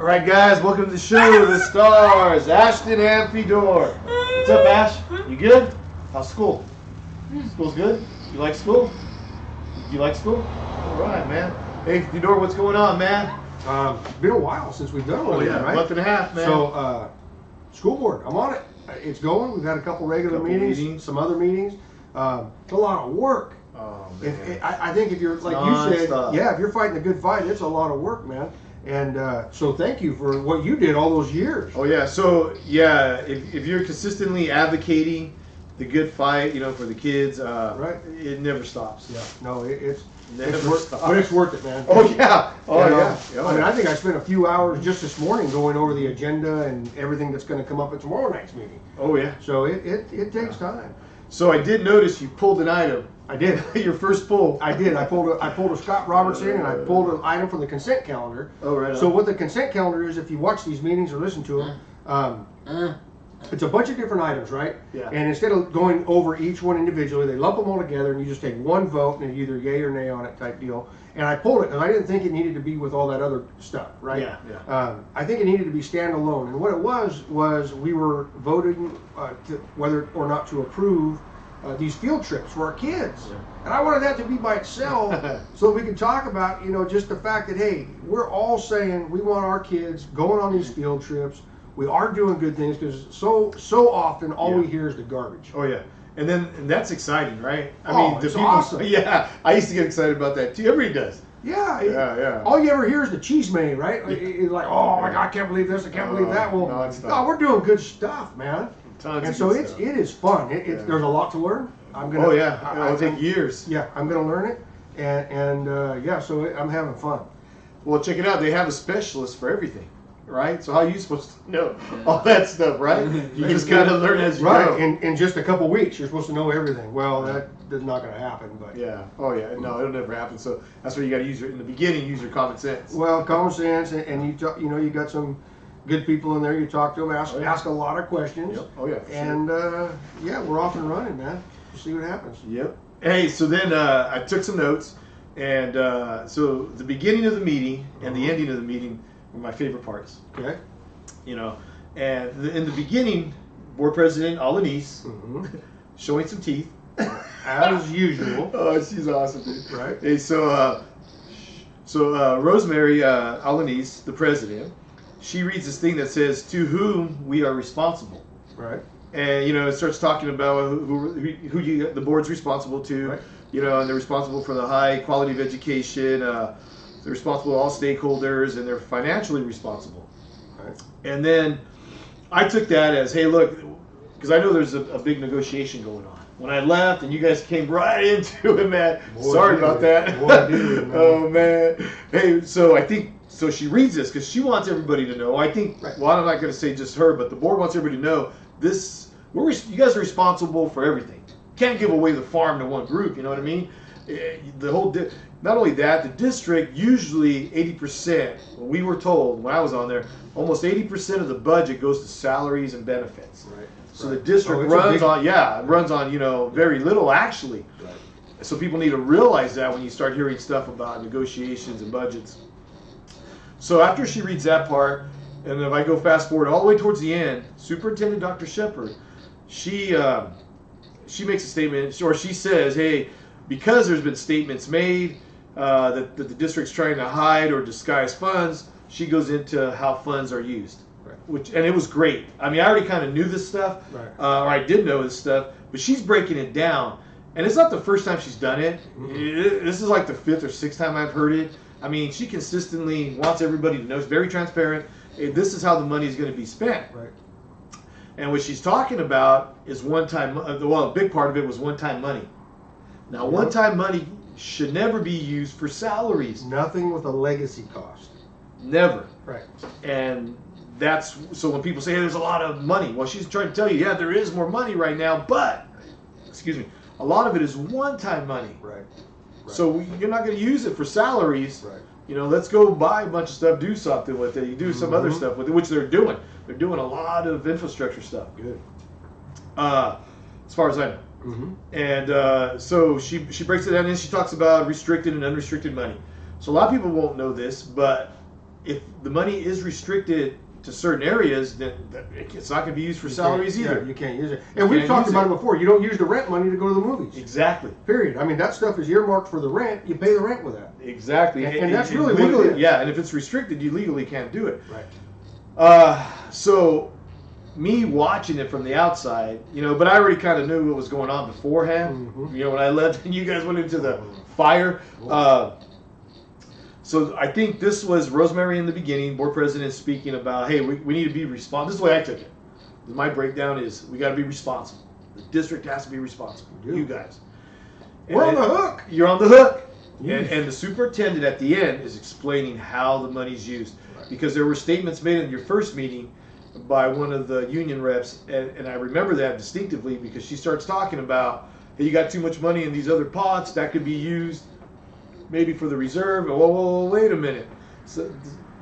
All right, guys, welcome to the show. The stars, Ashton and Fedor. What's up, Ash? You good? How's school? School's good? You like school? You like school? All right, man. Hey, Fedor, what's going on, man? It's been a while since we've done one. Oh, yeah, right? month and a half, man. So, school board, I'm on it. It's going. We've had a couple regular meetings, some other meetings. It's a lot of work. Oh, man. I think if you're, like you said, if you're fighting a good fight, it's a lot of work, man. And so thank you for what you did all those years. Oh, yeah. So, yeah, if you're consistently advocating the good fight, for the kids, right, it never stops. Yeah. No, it's worth but it's worth it, man. Oh, yeah. Oh, yeah. I mean, I think I spent a few hours just this morning going over the agenda and everything that's going to come up at tomorrow night's meeting. Oh, yeah. So it takes time. So I did notice you pulled an item. I did. Your first pull. I did. I pulled a Scott Robertson and I pulled an item from the consent calendar. Oh, right. So what the consent calendar is, if you watch these meetings or listen to them, it's a bunch of different items, right? Yeah. And instead of going over each one individually, they lump them all together and you just take one vote and either yay or nay on it type deal. And I pulled it, and I didn't think it needed to be with all that other stuff, right? Yeah. I think it needed to be standalone. And what it was we were voting whether or not to approve these field trips for our kids. Yeah. And I wanted that to be by itself so we could talk about, just the fact that, hey, we're all saying we want our kids going on these field trips. We are doing good things because so often all we hear is the garbage. Oh, yeah. And that's exciting, right? I mean, it's awesome. Yeah, I used to get excited about that too. Everybody does. Yeah. All you ever hear is the cheese man, right? It's like, oh my God, I can't believe this, I can't believe that. Well, no, we're doing good stuff, man. Tons and so it is fun. There's a lot to learn. It'll take years. Yeah, I'm gonna learn it, and so I'm having fun. Well, check it out. They have a specialist for everything. Right? So how are you supposed to know all that stuff, right? You just gotta learn as you go. Right, in just a couple weeks, you're supposed to know everything. Well, that's not gonna happen, but. Yeah, oh yeah, no, it'll never happen. So that's where you gotta use in the beginning, use your common sense. Well, common sense, and you got some good people in there, you talk to them, ask a lot of questions. Yep. Oh yeah, for and we're off and running, man. We'll see what happens. Yep. Hey, so then I took some notes, and so the beginning of the meeting and the ending of the meeting were my favorite parts. Okay. And in the beginning, board president Alanis showing some teeth. As usual. Oh, she's awesome, dude. Right. Hey, so Rosemary Alanis, the president, she reads this thing that says, "To whom we are responsible." Right. And it starts talking about who the board's responsible to. Right. And they're responsible for the high quality of education. They're responsible to all stakeholders, and they're financially responsible. Right. And then I took that as, hey, look, because I know there's a big negotiation going on. When I left, and you guys came right into it, man. Sorry about that. Oh, man. Hey, so she reads this because she wants everybody to know. I think, well, I'm not going to say just her, but the board wants everybody to know this. You guys are responsible for everything. Can't give away the farm to one group, you know what I mean? The whole, not only that, the district usually 80%, we were told when I was on there, almost 80% of the budget goes to salaries and benefits. Right. So the district runs on very little actually. Right. So people need to realize that when you start hearing stuff about negotiations and budgets. So after she reads that part, and if I go fast forward all the way towards the end, Superintendent Dr. Shepard, she makes a statement, or she says, hey, because there's been statements made that the district's trying to hide or disguise funds, she goes into how funds are used. Right. And it was great. I mean, I already kind of knew this stuff, right. Or I did know this stuff, but she's breaking it down. And it's not the first time she's done it. This is like the 5th or 6th time I've heard it. I mean, she consistently wants everybody to know. She's very transparent. This is how the money is going to be spent. Right. And what she's talking about is one-time. Well, a big part of it was one-time money. Now, one-time money should never be used for salaries. Nothing with a legacy cost. Never. Right. And that's so when people say, hey, there's a lot of money. Well, she's trying to tell you, yeah, there is more money right now, but, a lot of it is one-time money. Right. So you're not going to use it for salaries. Right. Let's go buy a bunch of stuff, do something with it. You do some other stuff with it, which they're doing. They're doing a lot of infrastructure stuff. Good. As far as I know. And so she breaks it down and she talks about restricted and unrestricted money. So a lot of people won't know this, but if the money is restricted to certain areas, then it's not going to be used for salaries either. Yeah, you can't use it. And we've talked about it before. You don't use the rent money to go to the movies. Exactly. Period. I mean, that stuff is earmarked for the rent. You pay the rent with that. Exactly. And that's really what it is. Yeah, and if it's restricted, you legally can't do it. Right. So me watching it from the outside, but I already kind of knew what was going on beforehand. Mm-hmm. When I left and you guys went into the fire. So I think this was Rosemary in the beginning, board president speaking about, hey, we need to be responsible. This is the way I took it. My breakdown is we got to be responsible. The district has to be responsible. You guys. We're on the hook. You're on the hook. Yes. And the superintendent at the end is explaining how the money's used. Right. Because there were statements made in your first meeting by one of the union reps, and I remember that distinctively because she starts talking about, hey, you got too much money in these other pots that could be used maybe for the reserve. Whoa, wait a minute. So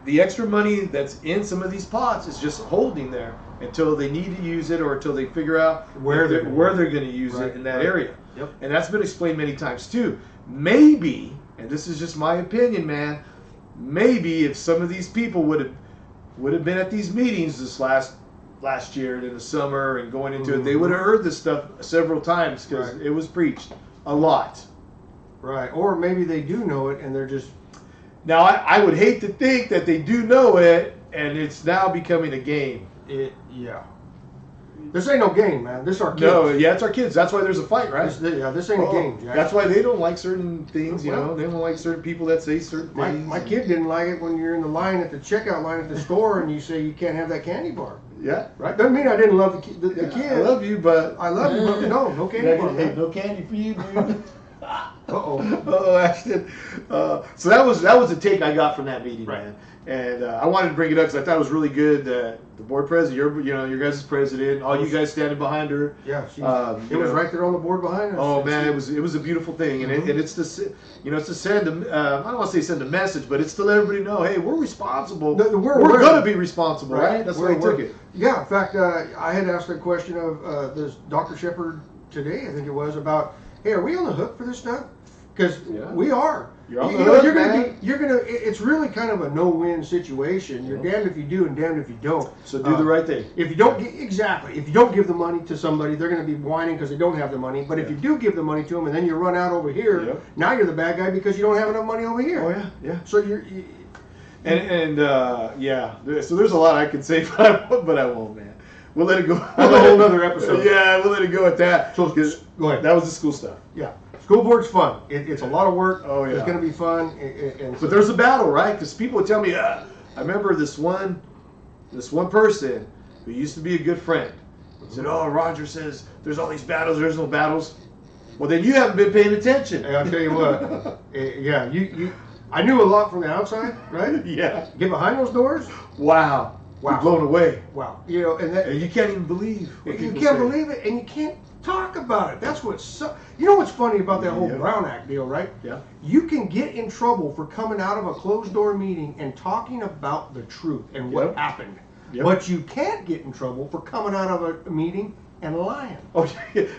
the extra money that's in some of these pots is just holding there until they need to use it or until they figure out where they're going to use it in that area. Yep. And that's been explained many times too. Maybe, and this is just my opinion, man, maybe if some of these people would have been at these meetings this last year in the summer and going into it, they would have heard this stuff several times because it was preached a lot. Right. Or maybe they do know it and they're just... Now, I would hate to think that they do know it and it's now becoming a game. Yeah. This ain't no game, man. This our kids. No, yeah, it's our kids. That's why there's a fight, right? This ain't a game, Jack. That's why they don't like certain things, They don't like certain people that say certain things. My kid didn't like it when you're in the line at the checkout line at the store and you say you can't have that candy bar. Yeah. Right? Doesn't mean I didn't love the kid. I love you, but... I love you, but no candy bar. Hey, no candy for you, dude. Uh-oh. Oh, Ashton. So that was the take I got from that meeting, man. And I wanted to bring it up because I thought it was really good that the board president, your guys' president, all you guys standing behind her. Yeah, it was right there on the board behind us. Oh man, it was a beautiful thing, and it's to it's to send I don't want to say send a message, but it's to let everybody know, hey, we're responsible. We're going to be responsible, right? That's why I took it. Yeah, in fact, I had asked a question of this Dr. Shepard today, I think it was, about, hey, are we on the hook for this stuff? Because we are. You're on the hook, it's really kind of a no-win situation. You're damned if you do and damned if you don't. So do the right thing. If you don't, if you don't give the money to somebody, they're going to be whining because they don't have the money. But if you do give the money to them and then you run out over here, now you're the bad guy because you don't have enough money over here. Oh yeah. So So there's a lot I could say, but I won't, man. We'll let it go. That's a whole other episode. Yeah, we'll let it go at that. So go ahead. That was the school stuff. Yeah. School board's fun. It's a lot of work. Oh yeah. It's going to be fun. But there's a battle, right? Because people would tell me, I remember this one person who used to be a good friend. Said, "Oh, Roger says there's all these battles. There's no battles." Well, then you haven't been paying attention. Hey, I'll tell you what. I knew a lot from the outside, right? Yeah. Get behind those doors. Wow. You're blown away. Wow. And you can't even believe. You can't believe it, and you can't talk about it. That's what's what's funny about that whole Brown Act deal, right? Yeah. You can get in trouble for coming out of a closed door meeting and talking about the truth and what happened. Yep. But you can't get in trouble for coming out of a meeting and lying. Oh,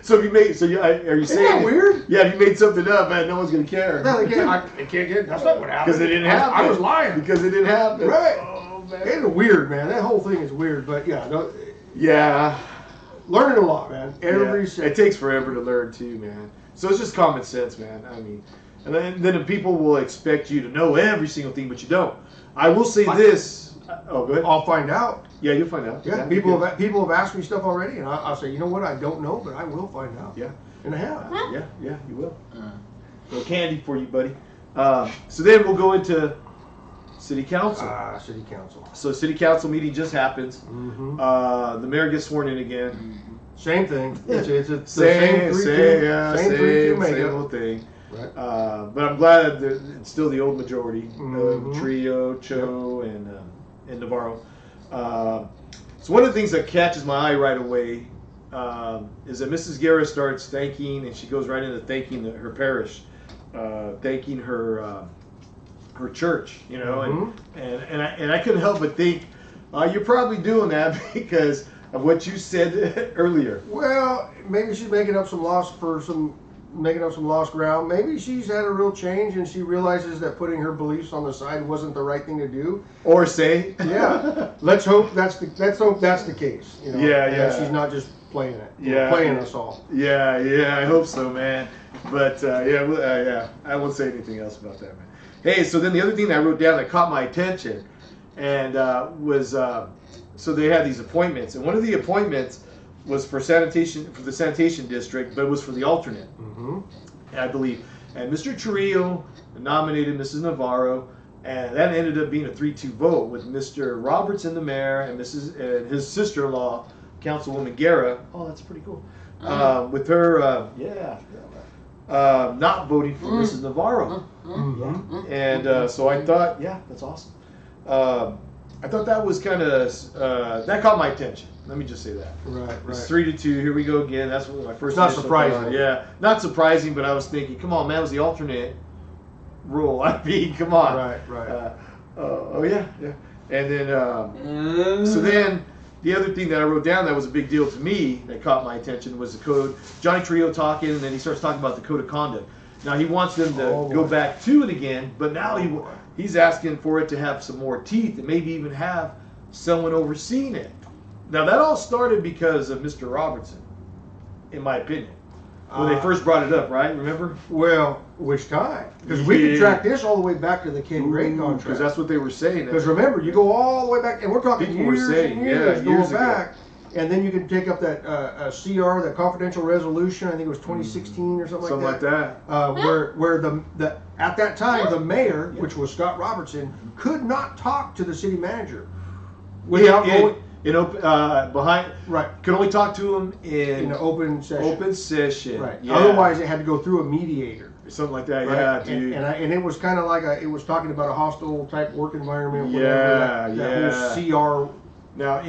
so if you made, are you saying? Isn't that weird? Yeah, if you made something up, man, no one's gonna care. No, they can't. They can't get. That's not what happened. Because it didn't happen. I was lying. Because it didn't happen. Right. Oh man. It's weird, man. That whole thing is weird. But yeah. Yeah. Learning a lot, man. It takes forever to learn too, man. So it's just common sense, man. I mean, and then people will expect you to know every single thing, but you don't. I will say this. Oh, go ahead. I'll find out. Yeah, you'll find out. Yeah, people have asked me stuff already, and I'll say, you know what, I don't know, but I will find out. Yeah. And I have. Yeah, you will. A little candy for you, buddy. So then we'll go into City Council. City Council. So City Council meeting just happens. Mm-hmm. The mayor gets sworn in again. Mm-hmm. Same thing. It's the same whole thing. Right. But I'm glad that it's still the old majority. Trio, Cho, and Navarro. So one of the things that catches my eye right away is that Mrs. Guerra starts thanking, and she goes right into thanking her parish, thanking her church, and I couldn't help but think, you're probably doing that because of what you said earlier. Well, maybe she's making up some loss for some making up some lost ground. Maybe she's had a real change and she realizes that putting her beliefs on the side wasn't the right thing to do. Or say. Yeah. Let's hope that's the case. You know? Yeah, and yeah. She's not just playing it. Yeah. Playing us all. Yeah, I hope so, man. But yeah, I won't say anything else about that, man. Hey, so then the other thing that I wrote down that caught my attention, and was so they had these appointments, and one of the appointments was for the sanitation district, but it was for the alternate, I believe. And Mr. Trillo nominated Mrs. Navarro, and that ended up being a 3-2 vote with Mr. Robertson, the mayor, and his sister-in-law, Councilwoman Guerra. Oh, that's pretty cool. With her, not voting for Mrs. Navarro. And so I thought, yeah, that's awesome. I thought that was kind of that caught my attention. Let me just say that. Right. It's 3-2. Here we go again. That's what my first. It's not surprising. Yeah, not surprising. But I was thinking, come on, man, it was the alternate rule. I mean, come on. Right. Oh yeah. And then so then the other thing that I wrote down that was a big deal to me that caught my attention was the code. Johnny Trillo talking, and then he starts talking about the code of conduct. Now he wants them to go back to it again, but now he's asking for it to have some more teeth and maybe even have someone overseeing it. Now that all started because of Mr. Robertson, in my opinion, when they first brought it up, right? Remember? Well, which time? Because we can track this all the way back to the Ken Gray contract. Because that's what they were saying. Because remember, you go all the way back, and we're talking years and years going back. And then you can take up that CR, that confidential resolution. I think it was 2016 or something like that. Where the at that time the mayor, which was Scott Robertson, could not talk to the city manager without going. Could only talk to him in an open session. Open session. Right. Yeah. Otherwise, it had to go through a mediator. Something like that. Right? Yeah, dude. And it was kind of like it was talking about a hostile type work environment. Yeah, that whole CR. Now,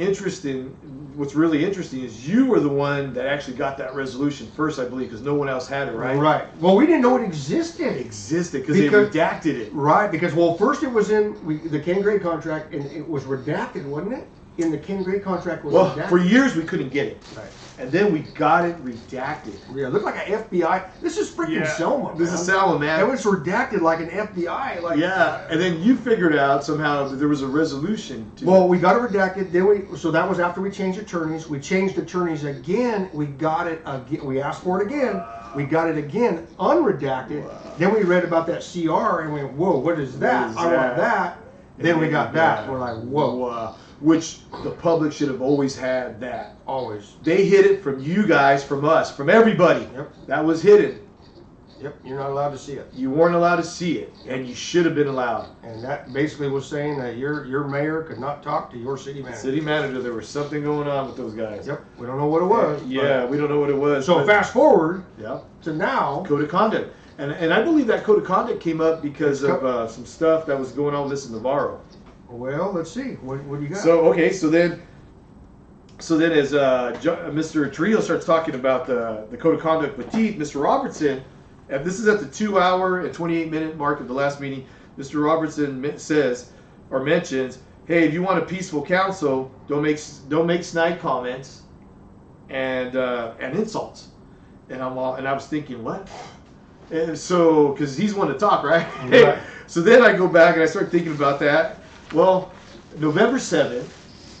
what's really interesting is you were the one that actually got that resolution first, I believe, because no one else had it, right? Right. Well, we didn't know it existed. Because they redacted it. Right, because, first it was in the Ken Gray contract, and it was redacted, wasn't it? In the Ken Gray contract was redacted. For years we couldn't get it. Right. And then we got it redacted. Yeah, it looked like an FBI. This is freaking Selma. This is Selma, man. It was redacted like an FBI. Yeah, and then you figured out somehow that there was a resolution to it. Well, we got it redacted. So that was after we changed attorneys. We changed attorneys again. We got it again. We asked for it again. We got it again, unredacted. Wow. Then we read about that CR and we went, whoa, what is that? I want that. Then we got that. We're like, whoa. Which the public should have always had that. Always. They hid it from you guys, from us, from everybody. Yep. That was hidden. Yep, you're not allowed to see it. You weren't allowed to see it, and you should have been allowed. And that basically was saying that your mayor could not talk to your city manager. City manager, there was something going on with those guys. Yep, we don't know what it was. Yeah, we don't know what it was. So fast forward to now. Code of conduct. And I believe that code of conduct came up because of some stuff that was going on with this in Navarro. Well, let's see. What do you got? So then as Mr. Trillo starts talking about the code of conduct with teeth, Mr. Robertson, and this is at the 2-hour and 28-minute mark of the last meeting, Mr. Robertson says or mentions, hey, if you want a peaceful council, don't make snide comments and insults. And I was thinking, what? And so, because he's one to talk, right? Right. So then I go back and I start thinking about that. Well, November 7th,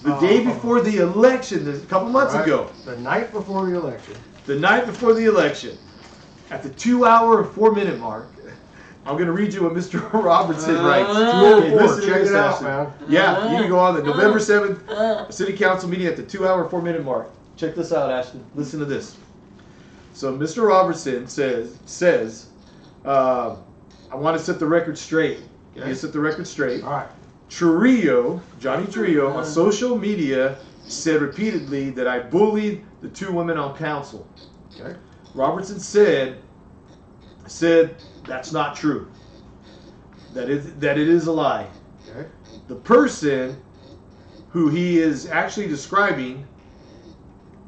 the day before the election, a couple months ago. The night before the election. The night before the election, at the 2-hour and 4-minute mark, I'm going to read you what Mr. Robertson writes. Check it out, man. Yeah, you can go on the November 7th City Council meeting at the 2-hour, 4-minute mark. Check this out, Ashton. Listen to this. So Mr. Robertson says, I want to set the record straight. Okay. You set the record straight. All right. Johnny Trillo, on social media said repeatedly that I bullied the 2 women on council. Okay. Robertson said that's not true. That it is a lie. Okay. The person who he is actually describing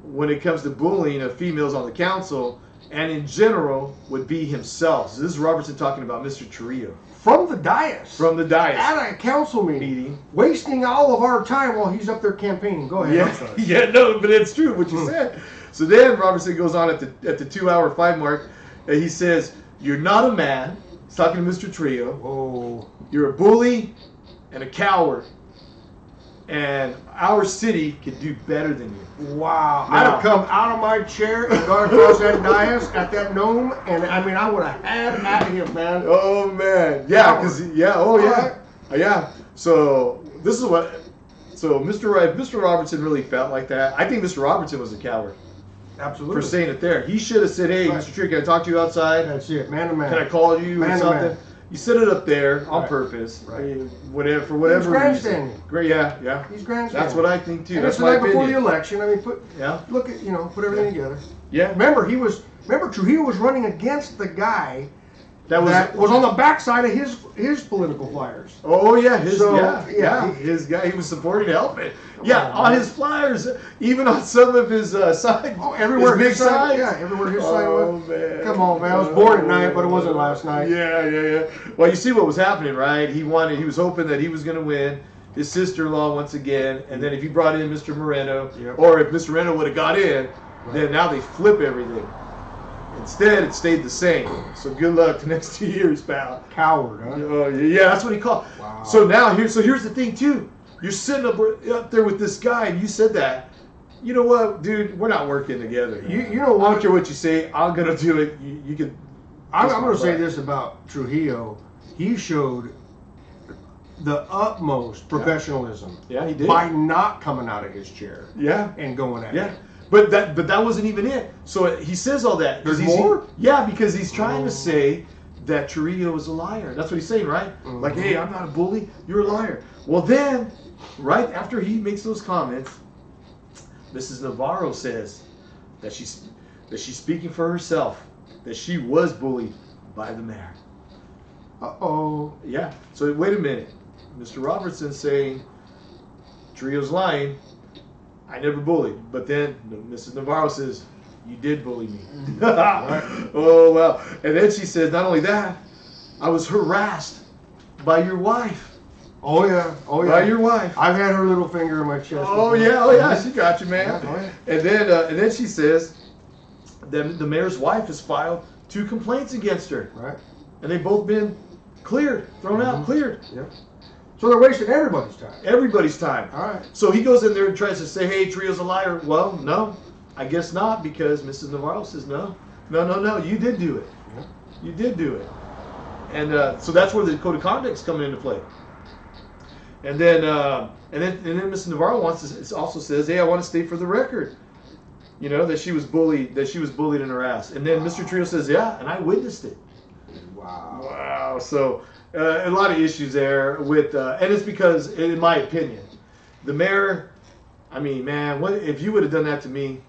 when it comes to bullying of females on the council and in general would be himself. So this is Robertson talking about Mr. Trillo. From the dais. From the dais. At a council meeting. Wasting all of our time while he's up there campaigning. Go ahead. Yeah, no, but it's true what you said. So then Robertson goes on at the 2-hour 5 mark And he says, "You're not a man." He's talking to Mr. Trio. Oh. "You're a bully and a coward. And our city can do better than you." Wow. Now, I'd have come out of my chair and gone across that dais at that gnome, and I mean, I would have had at him, man. Oh man, yeah, because yeah. So this is what. So Mr. Robertson really felt like that. I think Mr. Robertson was a coward Absolutely. for saying it there. He should have said, "Hey, Right. Mr. Tree, can I talk to you outside? That's it, man to man. Can I call you Man or to something?" man. You set it up there on Right. purpose, Right. whatever for whatever reason. grandstanding. Great, yeah. He's grandstanding. That's what I think too. And That's it's the my night before the opinion. election. I mean, Yeah, look at, put everything together. yeah. Remember Trujillo was running against the guy That was on the backside of his political flyers. Oh yeah, his his guy. He was supporting, helping. Yeah, on his flyers, even on some of his signs. Oh, everywhere his big his sign, signs. yeah, everywhere his sign went. Man. Come on, man. I was born at night, but it wasn't last night. Yeah. Well, you see what was happening, right? He was hoping that he was going to win. His sister-in-law once again, and then if he brought in Mr. Moreno, Yep. or if Mr. Moreno would have got in, then now they flip everything. Instead, it stayed the same. So good luck the next 2 years, pal. Coward, huh? Oh yeah, that's what he called. Wow. So now here's the thing too. You're sitting up there with this guy, and you said that. You know what, dude? We're not working together. You know I what? don't care what you say. I'm gonna do it. You can. I'm going to say this about Trujillo. He showed the utmost professionalism Yeah, he did. by not coming out of his chair Yeah. and going at Yeah. it. But that wasn't even it. So he says all that. 'cause There's he's- more? Yeah, because he's trying Oh. to say that Trujillo is a liar. That's what he's saying, right? Like, hey, I'm not a bully. You're a liar. Well, then, right after he makes those comments, Mrs. Navarro says that she's speaking for herself, that she was bullied by the mayor. Uh-oh. Yeah. So wait a minute. Mr. Robertson's saying Trujillo's lying. I never bullied. But then Mrs. Navarro says, you did bully me. Oh, well. And then she says, not only that, I was harassed by your wife. Oh, yeah. Oh, yeah. By your wife. I've had her little finger in my chest. Oh, before. yeah. She got you, man. Yeah, oh, yeah. And then she says that the mayor's wife has filed 2 complaints against her. Right. And they've both been cleared, thrown out, cleared. Yep. So they're wasting everybody's time. Everybody's time. All right. So he goes in there and tries to say, hey, Trio's a liar. Well, no, I guess not, because Mrs. Navarro says, no, you did do it. Yeah. You did do it. And so that's where the code of conduct's coming into play. And then Mrs. Navarro also says, hey, I want to state for the record, that she was bullied in her ass. And then Mr. Trio says, yeah, and I witnessed it. Wow. So a lot of issues there with, and it's because, in my opinion, the mayor, I mean, man, what if you would have done that to me?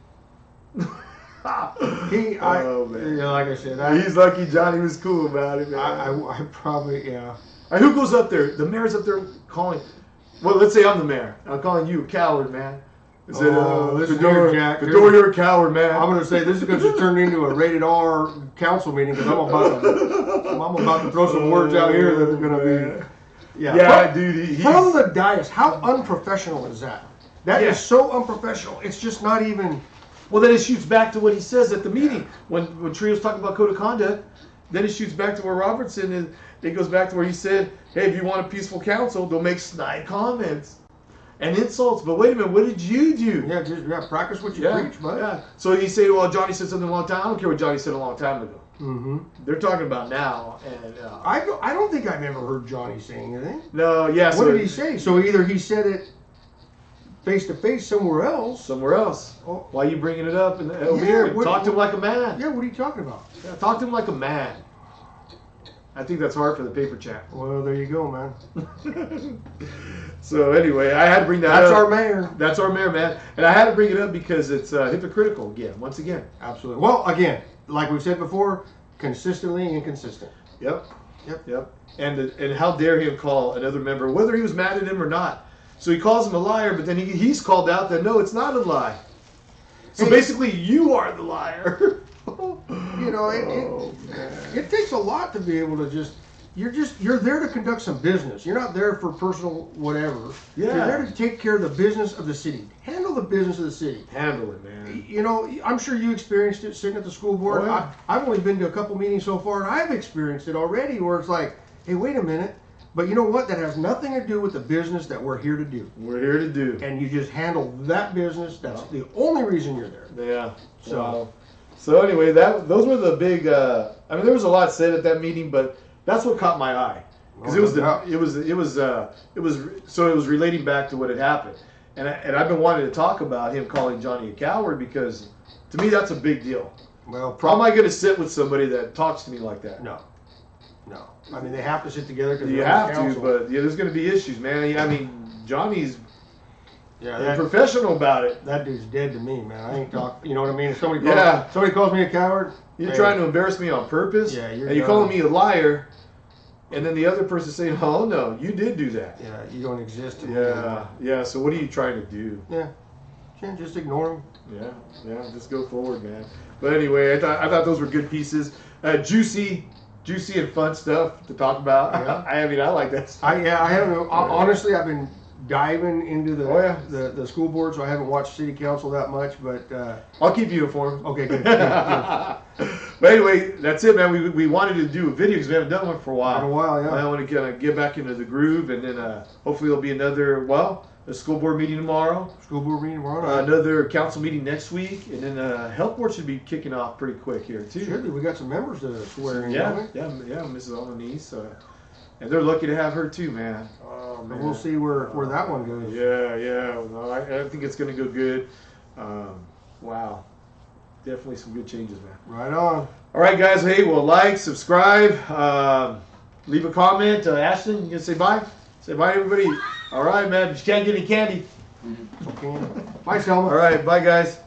Oh, man. Like I said, He's lucky Johnny was cool about it, man. I probably, yeah. Who goes up there? The mayor's up there calling. Well, let's say I'm the mayor. I'm calling you a coward, man. Is it, listen Fedor, here, Jack. Fedor, you're a coward, man. I'm going to say this is going to turn into a rated R council meeting because I'm about to throw some words out here that are going to be. Yeah, dude. He's, from the dais, how unprofessional is that? That is so unprofessional. It's just not even. Well, then it shoots back to what he says at the meeting when Trio's talking about code of conduct. Then it shoots back to where Robertson is. It goes back to where he said, "Hey, if you want a peaceful council, don't make snide comments and insults." But wait a minute, what did you do? Yeah, just practice what you preach, bud. Yeah. So he say, "Well, Johnny said something a long time." I don't care what Johnny said a long time ago. Mm-hmm. They're talking about now, and I don't think I've ever heard Johnny saying anything. No, yeah. What did he say? So either he said it face to face somewhere else. Somewhere else. Oh. Why are you bringing it up over here? Talk to him like a man. Yeah, what are you talking about? Yeah, talk to him like a man. I think that's hard for the paper chat. Well, there you go, man. So anyway, I had to bring that up. That's our mayor. That's our mayor, man. And I had to bring it up because it's hypocritical again, once again. Absolutely. Well, again, like we said before, consistently inconsistent. Yep. And how dare him call another member, whether he was mad at him or not. So he calls him a liar, but then he's called out that no, it's not a lie. So basically, you are the liar. It takes a lot to be able to you're there to conduct some business. You're not there for personal whatever. Yeah. You're there to take care of the business of the city. Handle the business of the city. Handle it, man. You know, I'm sure you experienced it sitting at the school board. Oh, yeah. I've only been to a couple meetings so far, and I've experienced it already where it's like, hey, wait a minute. But you know what? That has nothing to do with the business that we're here to do. We're here to do. And you just handle that business. That's the only reason you're there. Yeah. So, wow. So anyway, those were the big. I mean, there was a lot said at that meeting, but that's what caught my eye because it was relating back to what had happened, and I've been wanting to talk about him calling Johnny a coward because to me that's a big deal. Well, how am I going to sit with somebody that talks to me like that? No. I mean, they have to sit together because you have to, but yeah, there's going to be issues, man. I mean, Johnny's professional about it. That dude's dead to me, man. I ain't talking. You know what I mean? If somebody calls me a coward. You're trying to embarrass me on purpose. Yeah, you're calling me a liar, and then the other person saying, "Oh no, you did do that." Yeah, you don't exist to me. Yeah. So what are you trying to do? Yeah, can't just ignore him. Yeah. Just go forward, man. But anyway, I thought those were good pieces, juicy and fun stuff to talk about. Yeah. I mean, I like that stuff. I haven't. Honestly, I've been diving into the school board, so I haven't watched city council that much. But I'll keep you informed. Okay, good. But anyway, that's it, man. We wanted to do a video because we haven't done one for a while. In a while, yeah. I want to kind of get back into the groove, and then hopefully there'll be another a school board meeting tomorrow. School board meeting tomorrow. Another council meeting next week, and then health board should be kicking off pretty quick here too. Should be. We got some members to swear in. Yeah. Mrs. Alanis, and they're lucky to have her too, man. Oh man. We'll see where that one goes. Yeah. No, I think it's going to go good. Wow. Definitely some good changes, man. Right on. All right, guys. Hey, well, like, subscribe, leave a comment. Ashton, you gonna say bye? Say bye, everybody. All right, man. But you can't get any candy. Okay. Bye, Selma. All right, bye, guys.